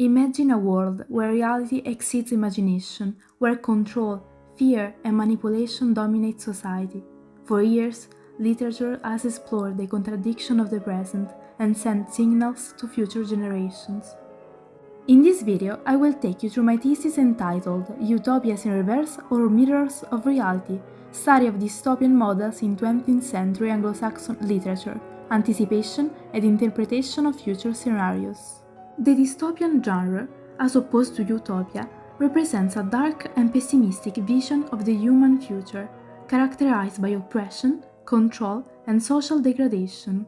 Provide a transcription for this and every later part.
Imagine a world where reality exceeds imagination, where control, fear, and manipulation dominate society. For years, literature has explored the contradiction of the present and sent signals to future generations. In this video, I will take you through my thesis entitled Utopias in Reverse or Mirrors of Reality, Study of Dystopian Models in 20th Century Anglo-Saxon Literature, Anticipation and Interpretation of Future Scenarios. The dystopian genre, as opposed to utopia, represents a dark and pessimistic vision of the human future, characterized by oppression, control, and social degradation.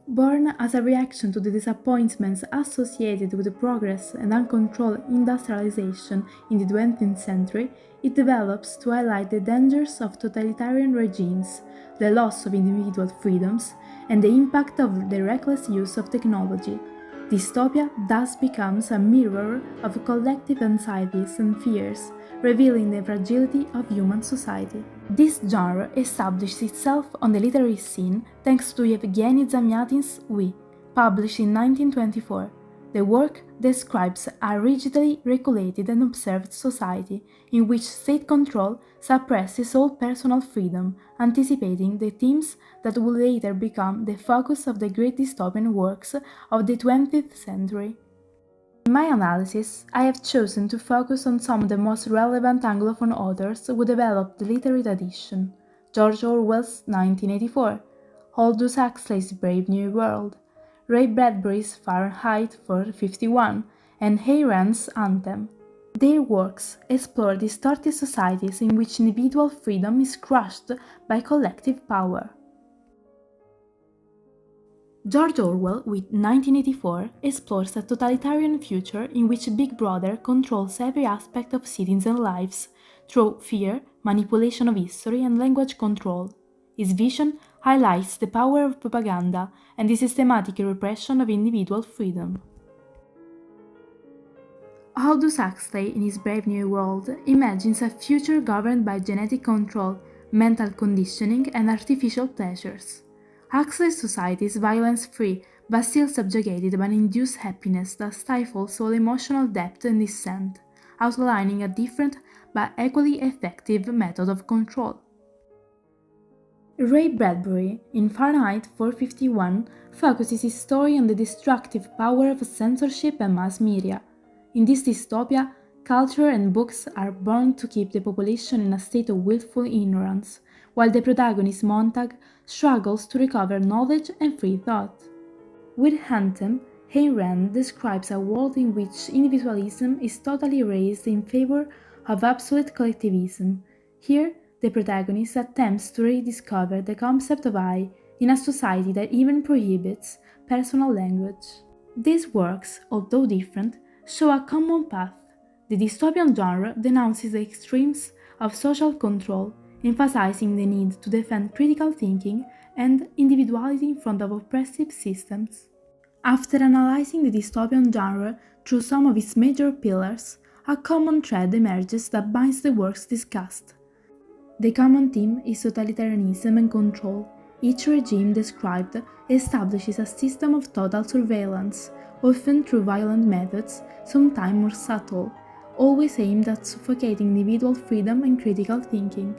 Born as a reaction to the disappointments associated with the progress and uncontrolled industrialization in the 20th century, it develops to highlight the dangers of totalitarian regimes, the loss of individual freedoms, and the impact of the reckless use of technology. Dystopia thus becomes a mirror of collective anxieties and fears, revealing the fragility of human society. This genre established itself on the literary scene thanks to Yevgeny Zamyatin's We, published in 1924. The work describes a rigidly regulated and observed society in which state control suppresses all personal freedom, anticipating the themes that would later become the focus of the great dystopian works of the 20th century. In my analysis, I have chosen to focus on some of the most relevant Anglophone authors who developed the literary tradition: George Orwell's 1984, Aldous Huxley's Brave New World, Ray Bradbury's Fahrenheit 451, and Ayn Rand's Anthem. Their works explore distorted societies in which individual freedom is crushed by collective power. George Orwell, with 1984, explores a totalitarian future in which Big Brother controls every aspect of citizens' lives through fear, manipulation of history, and language control. His vision highlights the power of propaganda and the systematic repression of individual freedom. Aldous Huxley, in his Brave New World, imagines a future governed by genetic control, mental conditioning, and artificial pleasures. Huxley's society is violence-free, but still subjugated by an induced happiness that stifles all emotional depth and dissent, outlining a different but equally effective method of control. Ray Bradbury, in Fahrenheit 451, focuses his story on the destructive power of censorship and mass media. In this dystopia, culture and books are born to keep the population in a state of willful ignorance, while the protagonist Montag struggles to recover knowledge and free thought. With Anthem, Ayn Rand describes a world in which individualism is totally erased in favor of absolute collectivism. Here, the protagonist attempts to rediscover the concept of I in a society that even prohibits personal language. These works, although different, show a common path. The dystopian genre denounces the extremes of social control, emphasizing the need to defend critical thinking and individuality in front of oppressive systems. After analyzing the dystopian genre through some of its major pillars, a common thread emerges that binds the works discussed. The common theme is totalitarianism and control. Each regime described establishes a system of total surveillance, often through violent methods, sometimes more subtle, always aimed at suffocating individual freedom and critical thinking.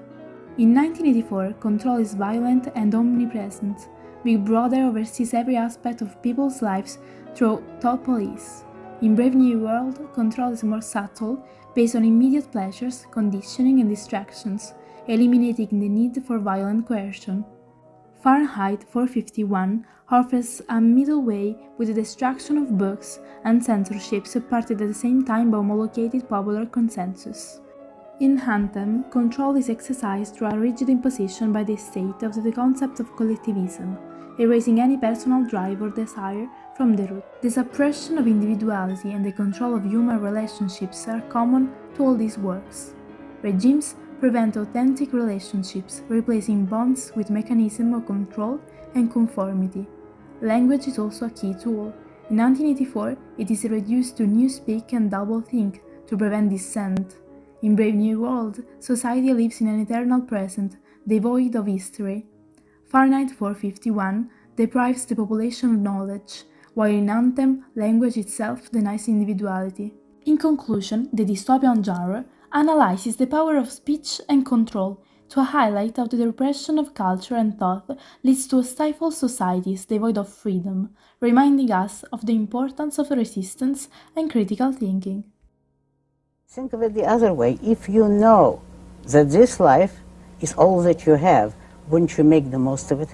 In 1984, control is violent and omnipresent. Big Brother oversees every aspect of people's lives through thought police. In Brave New World, control is more subtle, based on immediate pleasures, conditioning, and distractions, eliminating the need for violent coercion. Fahrenheit 451 offers a middle way with the destruction of books and censorship supported at the same time by homologated popular consensus. In Anthem, control is exercised through a rigid imposition by the state of the concept of collectivism, erasing any personal drive or desire from the root. The suppression of individuality and the control of human relationships are common to all these works. Regimes prevent authentic relationships, replacing bonds with mechanisms of control and conformity. Language is also a key tool. In 1984, it is reduced to newspeak and doublethink to prevent dissent. In Brave New World, society lives in an eternal present, devoid of history. Fahrenheit 451 deprives the population of knowledge, while in Anthem, language itself denies individuality. In conclusion, the dystopian genre analyzes the power of speech and control to highlight how the repression of culture and thought leads to stifled societies devoid of freedom, reminding us of the importance of resistance and critical thinking. Think of it the other way. If you know that this life is all that you have, wouldn't you make the most of it?